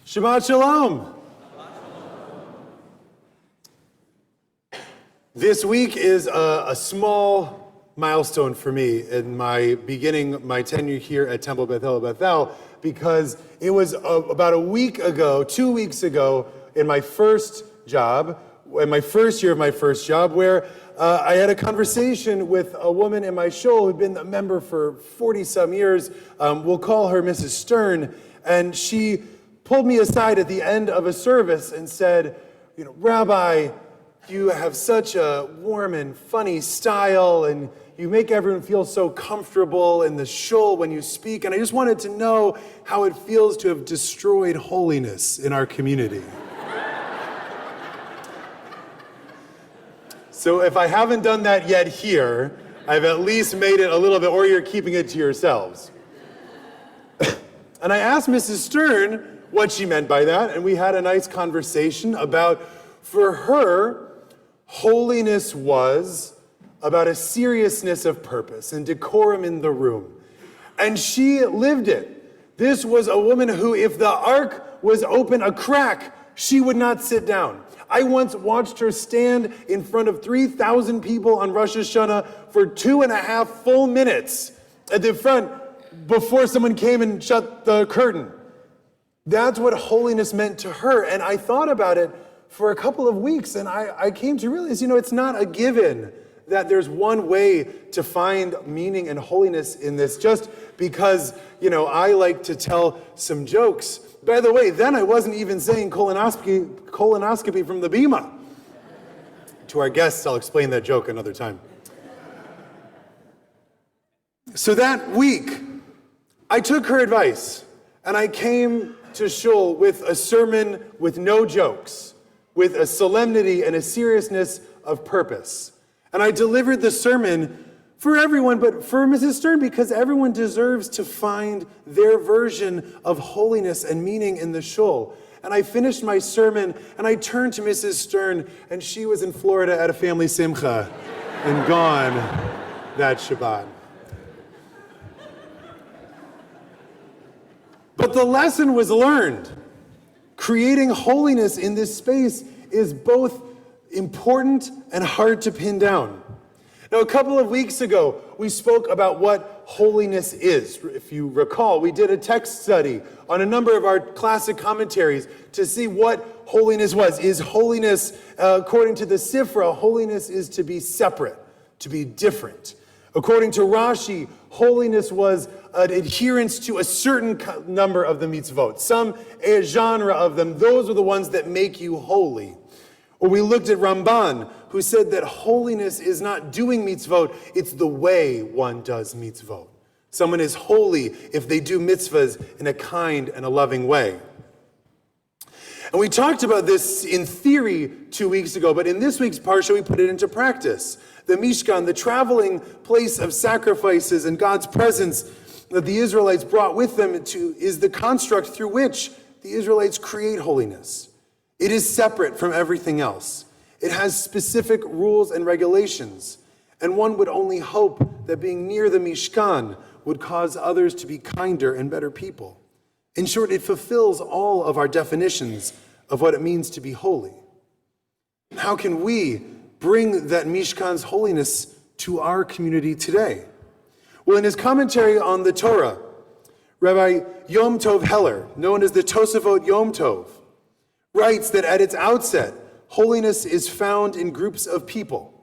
Shabbat Shalom. This week is a small milestone for me in beginning my tenure here at Temple Bethel, because it was about a week ago, 2 weeks ago, in my first job, in my first year of my first job, where I had a conversation with a woman in my shul who'd been a member for 40-some years. We'll call her Mrs. Stern, and she pulled me aside at the end of a service and said, Rabbi, you have such a warm and funny style, and you make everyone feel so comfortable in the shul when you speak, and I just wanted to know how it feels to have destroyed holiness in our community. So if I haven't done that yet here, I've at least made it a little bit, or you're keeping it to yourselves. And I asked Mrs. Stern what she meant by that, and we had a nice conversation about, for her, holiness was about a seriousness of purpose and decorum in the room. And she lived it. This was a woman who, if the ark was open a crack, she would not sit down. I once watched her stand in front of 3,000 people on Rosh Hashanah for 2.5 full minutes at the front before someone came and shut the curtain. That's what holiness meant to her. And I thought about it for a couple of weeks, and I came to realize, it's not a given that there's one way to find meaning and holiness in this, just because, I like to tell some jokes. By the way, then I wasn't even saying colonoscopy from the bima. To our guests, I'll explain that joke another time. So that week, I took her advice, and I came to shul with a sermon with no jokes, with a solemnity and a seriousness of purpose. And I delivered the sermon for everyone, but for Mrs. Stern, because everyone deserves to find their version of holiness and meaning in the shul. And I finished my sermon, and I turned to Mrs. Stern, and she was in Florida at a family simcha and gone that Shabbat. But the lesson was learned. Creating holiness in this space is both important and hard to pin down. Now, a couple of weeks ago, we spoke about what holiness is. If you recall, we did a text study on a number of our classic commentaries to see what holiness was. Is holiness, according to the Sifra, holiness is to be separate, to be different. According to Rashi, holiness was an adherence to a certain number of the mitzvot, some genre of them. Those are the ones that make you holy. Or we looked at Ramban, who said that holiness is not doing mitzvot, it's the way one does mitzvot. Someone is holy if they do mitzvahs in a kind and a loving way. And we talked about this in theory 2 weeks ago, but in this week's parsha, we put it into practice. The Mishkan, the traveling place of sacrifices and God's presence that the Israelites brought with them is the construct through which the Israelites create holiness. It is separate from everything else. It has specific rules and regulations, and one would only hope that being near the Mishkan would cause others to be kinder and better people. In short, it fulfills all of our definitions of what it means to be holy. How can we bring that Mishkan's holiness to our community today? Well, in his commentary on the Torah, Rabbi Yom Tov Heller, known as the Tosafot Yom Tov, writes that at its outset, holiness is found in groups of people.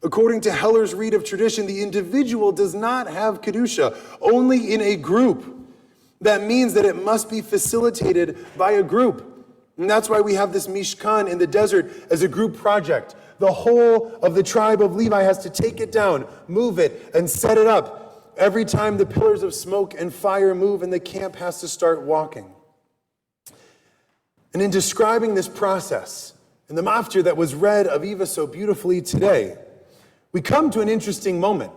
According to Heller's read of tradition, the individual does not have Kedusha, only in a group. That means that it must be facilitated by a group. And that's why we have this Mishkan in the desert as a group project. The whole of the tribe of Levi has to take it down, move it, and set it up. Every time the pillars of smoke and fire move, and the camp has to start walking. And in describing this process, in the maftir that was read of Eva so beautifully today, we come to an interesting moment.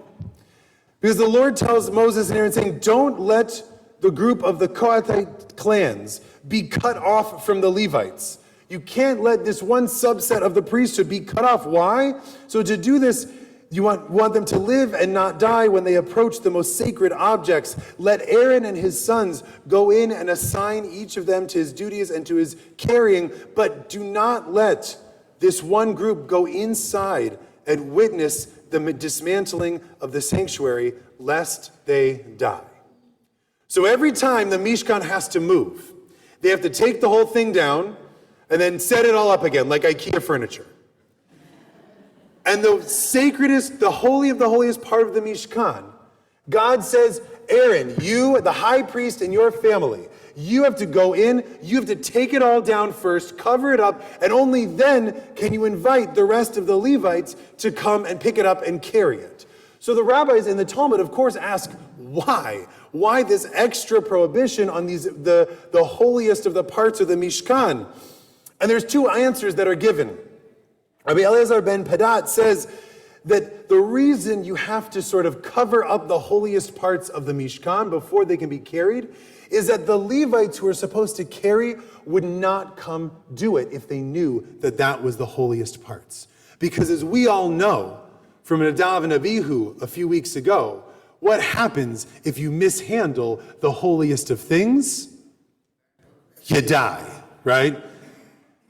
Because the Lord tells Moses and Aaron, saying, don't let the group of the Kohathite clans be cut off from the Levites. You can't let this one subset of the priesthood be cut off. Why? So to do this, You want them to live and not die when they approach the most sacred objects. Let Aaron and his sons go in and assign each of them to his duties and to his carrying, but do not let this one group go inside and witness the dismantling of the sanctuary, lest they die. So every time the Mishkan has to move, they have to take the whole thing down and then set it all up again, like IKEA furniture. And the sacredest, the holy of the holiest part of the Mishkan, God says, Aaron, you, the high priest, and your family, you have to go in, you have to take it all down first, cover it up, and only then can you invite the rest of the Levites to come and pick it up and carry it. So the rabbis in the Talmud, of course, ask, why? Why this extra prohibition on the holiest of the parts of the Mishkan? And there's two answers that are given. Rabbi Eliezer ben Padat says that the reason you have to sort of cover up the holiest parts of the Mishkan before they can be carried is that the Levites who are supposed to carry would not come do it if they knew that that was the holiest parts. Because as we all know from Nadav and Abihu a few weeks ago, what happens if you mishandle the holiest of things? You die, right?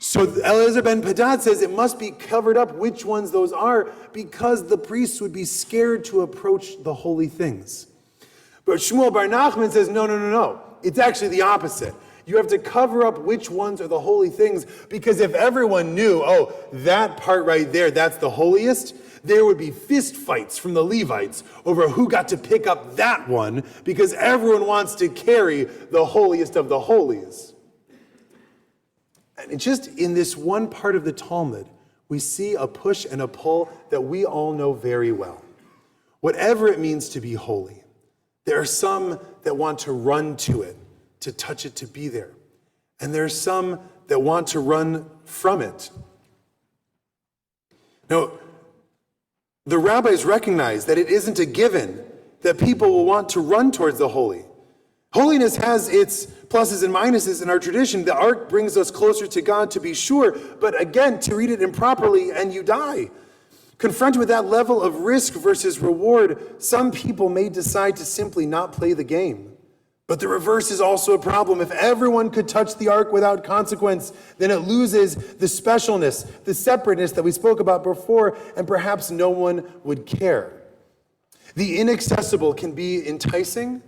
So Eliezer ben Padat says it must be covered up which ones those are because the priests would be scared to approach the holy things. But Shmuel bar Nachman says, no. It's actually the opposite. You have to cover up which ones are the holy things because if everyone knew, oh, that part right there, that's the holiest, there would be fist fights from the Levites over who got to pick up that one because everyone wants to carry the holiest of the holies. And just in this one part of the Talmud, we see a push and a pull that we all know very well. Whatever it means to be holy, there are some that want to run to it, to touch it, to be there. And there are some that want to run from it. Now, the rabbis recognize that it isn't a given that people will want to run towards the holy. Holiness has its pluses and minuses in our tradition. The ark brings us closer to God, to be sure, but again, to read it improperly and you die. Confronted with that level of risk versus reward, some people may decide to simply not play the game. But the reverse is also a problem. If everyone could touch the ark without consequence, then it loses the specialness, the separateness that we spoke about before, and perhaps no one would care. The inaccessible can be enticing,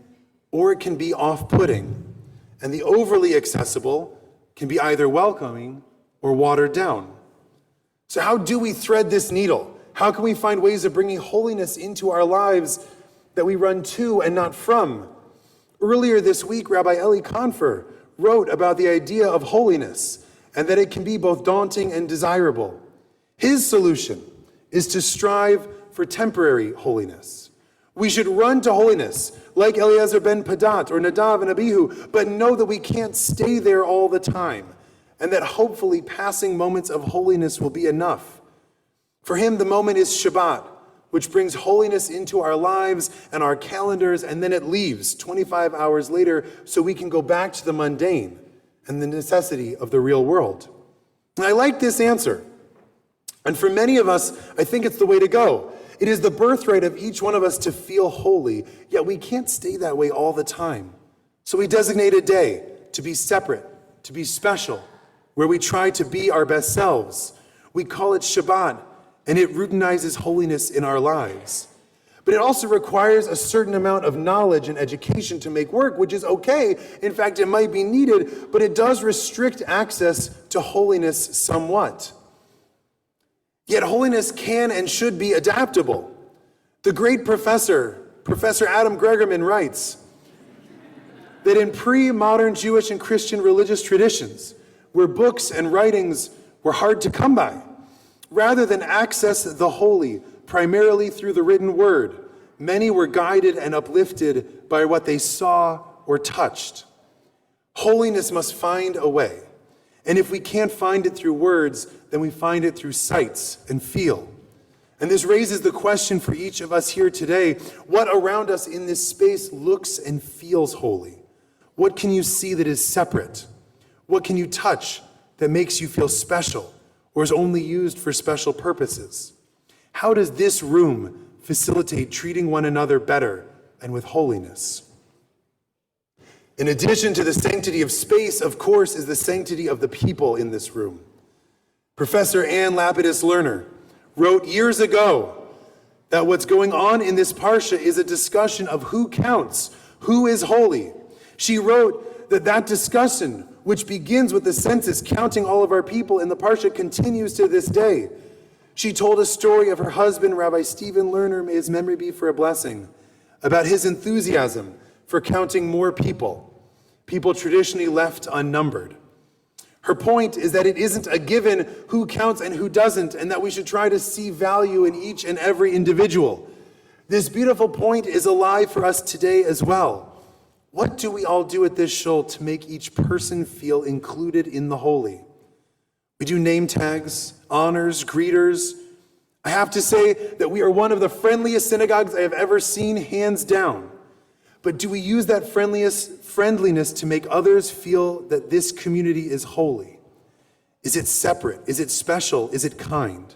or it can be off-putting. And the overly accessible can be either welcoming or watered down. So how do we thread this needle? How can we find ways of bringing holiness into our lives that we run to and not from? Earlier this week, Rabbi Eli Confer wrote about the idea of holiness and that it can be both daunting and desirable. His solution is to strive for temporary holiness. We should run to holiness like Eliezer ben Padat or Nadav and Abihu, but know that we can't stay there all the time and that hopefully passing moments of holiness will be enough. For him, the moment is Shabbat, which brings holiness into our lives and our calendars, and then it leaves 25 hours later so we can go back to the mundane and the necessity of the real world. And I like this answer. And for many of us, I think it's the way to go. It is the birthright of each one of us to feel holy, yet we can't stay that way all the time. So we designate a day to be separate, to be special, where we try to be our best selves. We call it Shabbat, and it routinizes holiness in our lives. But it also requires a certain amount of knowledge and education to make work, which is okay. In fact, it might be needed, but it does restrict access to holiness somewhat. Yet holiness can and should be adaptable. The great Professor Adam Gregerman writes that in pre-modern Jewish and Christian religious traditions, where books and writings were hard to come by, rather than access the holy primarily through the written word, many were guided and uplifted by what they saw or touched. Holiness must find a way. And if we can't find it through words, then we find it through sights and feel. And this raises the question for each of us here today, what around us in this space looks and feels holy? What can you see that is separate? What can you touch that makes you feel special or is only used for special purposes? How does this room facilitate treating one another better and with holiness? In addition to the sanctity of space, of course, is the sanctity of the people in this room. Professor Ann Lapidus Lerner wrote years ago that what's going on in this parsha is a discussion of who counts, who is holy. She wrote that discussion, which begins with the census counting all of our people in the parsha, continues to this day. She told a story of her husband, Rabbi Stephen Lerner, may his memory be for a blessing, about his enthusiasm for counting more people traditionally left unnumbered. Her point is that it isn't a given who counts and who doesn't, and that we should try to see value in each and every individual. This beautiful point is alive for us today as well. What do we all do at this shul to make each person feel included in the holy? We do name tags, honors, greeters. I have to say that we are one of the friendliest synagogues I have ever seen, hands down. But do we use that friendliness to make others feel that this community is holy? Is it separate? Is it special? Is it kind?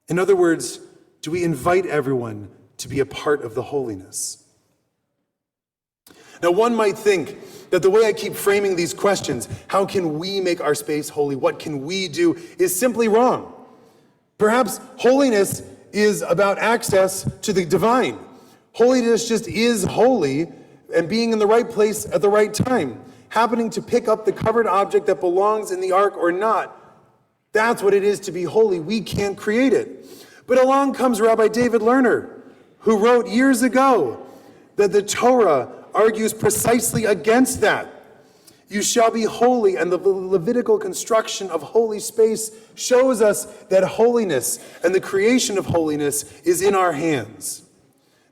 In other words, do we invite everyone to be a part of the holiness? Now, one might think that the way I keep framing these questions, how can we make our space holy? What can we do? Is simply wrong. Perhaps holiness is about access to the divine. Holiness just is holy and being in the right place at the right time, happening to pick up the covered object that belongs in the ark or not. That's what it is to be holy. We can't create it. But along comes Rabbi David Lerner, who wrote years ago that the Torah argues precisely against that. You shall be holy, and the Levitical construction of holy space shows us that holiness and the creation of holiness is in our hands.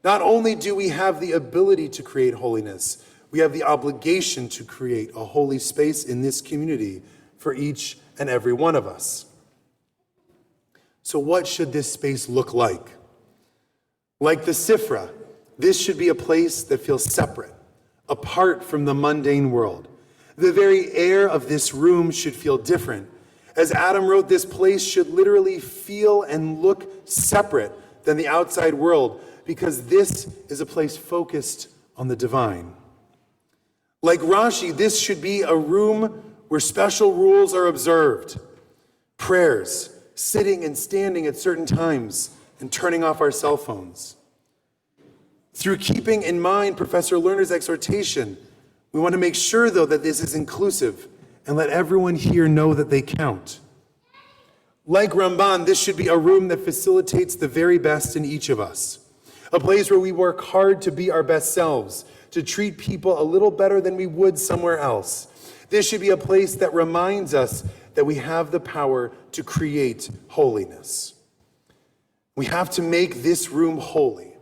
Not only do we have the ability to create holiness, we have the obligation to create a holy space in this community for each and every one of us. So what should this space look like? Like the Sifra, this should be a place that feels separate, apart from the mundane world. The very air of this room should feel different. As Adam wrote, this place should literally feel and look separate than the outside world, because this is a place focused on the divine. Like Rashi, this should be a room where special rules are observed. Prayers, sitting and standing at certain times, and turning off our cell phones. Through keeping in mind Professor Lerner's exhortation, we want to make sure, though, that this is inclusive and let everyone here know that they count. Like Ramban, this should be a room that facilitates the very best in each of us. A place where we work hard to be our best selves, to treat people a little better than we would somewhere else. This should be a place that reminds us that we have the power to create holiness. We have to make this room holy.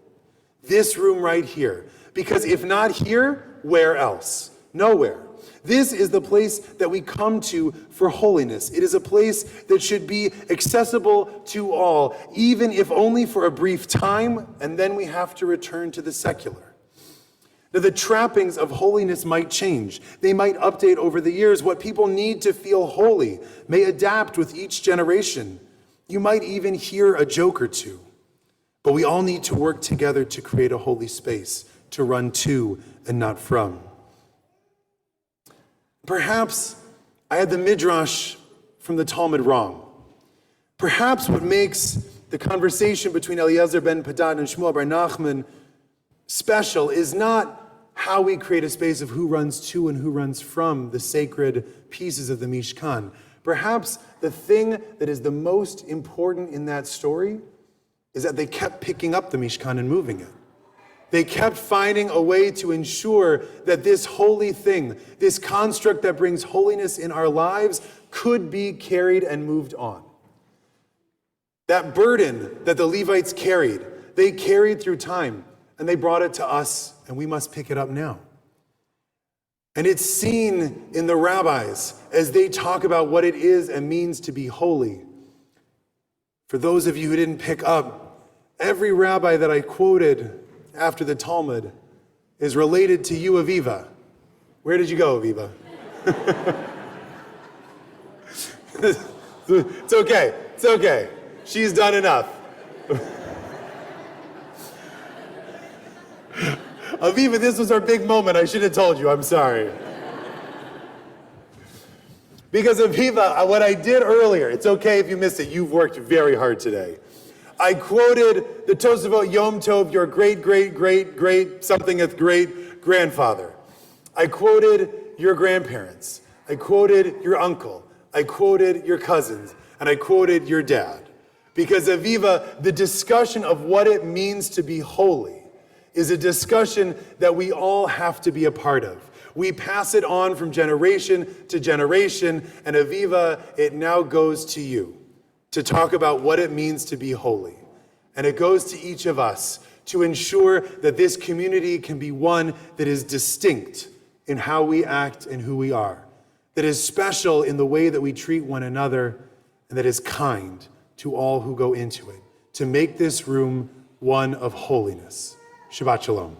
This room right here. Because if not here, where else? Nowhere. This is the place that we come to for holiness. It is a place that should be accessible to all, even if only for a brief time, and then we have to return to the secular. Now, the trappings of holiness might change. They might update over the years. What people need to feel holy may adapt with each generation. You might even hear a joke or two. But we all need to work together to create a holy space, to run to and not from. Perhaps I had the midrash from the Talmud wrong. Perhaps what makes the conversation between Eliezer ben Padat and Shmuel bar Nachman special is not how we create a space of who runs to and who runs from the sacred pieces of the Mishkan. Perhaps the thing that is the most important in that story is that they kept picking up the Mishkan and moving it. They kept finding a way to ensure that this holy thing, this construct that brings holiness in our lives, could be carried and moved on. That burden that the Levites carried, they carried through time, and they brought it to us, and we must pick it up now. And it's seen in the rabbis as they talk about what it is and means to be holy. For those of you who didn't pick up, every rabbi that I quoted after the Talmud is related to you, Aviva. Where did you go, Aviva? It's okay. She's done enough. Aviva, this was our big moment. I should have told you. I'm sorry. Because Aviva, what I did earlier, it's okay if you missed it. You've worked very hard today. I quoted the Tosafot Yom Tov, your great somethingeth great grandfather. I quoted your grandparents. I quoted your uncle. I quoted your cousins. And I quoted your dad. Because Aviva, the discussion of what it means to be holy is a discussion that we all have to be a part of. We pass it on from generation to generation, and Aviva, it now goes to you to talk about what it means to be holy. And it goes to each of us to ensure that this community can be one that is distinct in how we act and who we are, that is special in the way that we treat one another, and that is kind to all who go into it, to make this room one of holiness. Shabbat Shalom.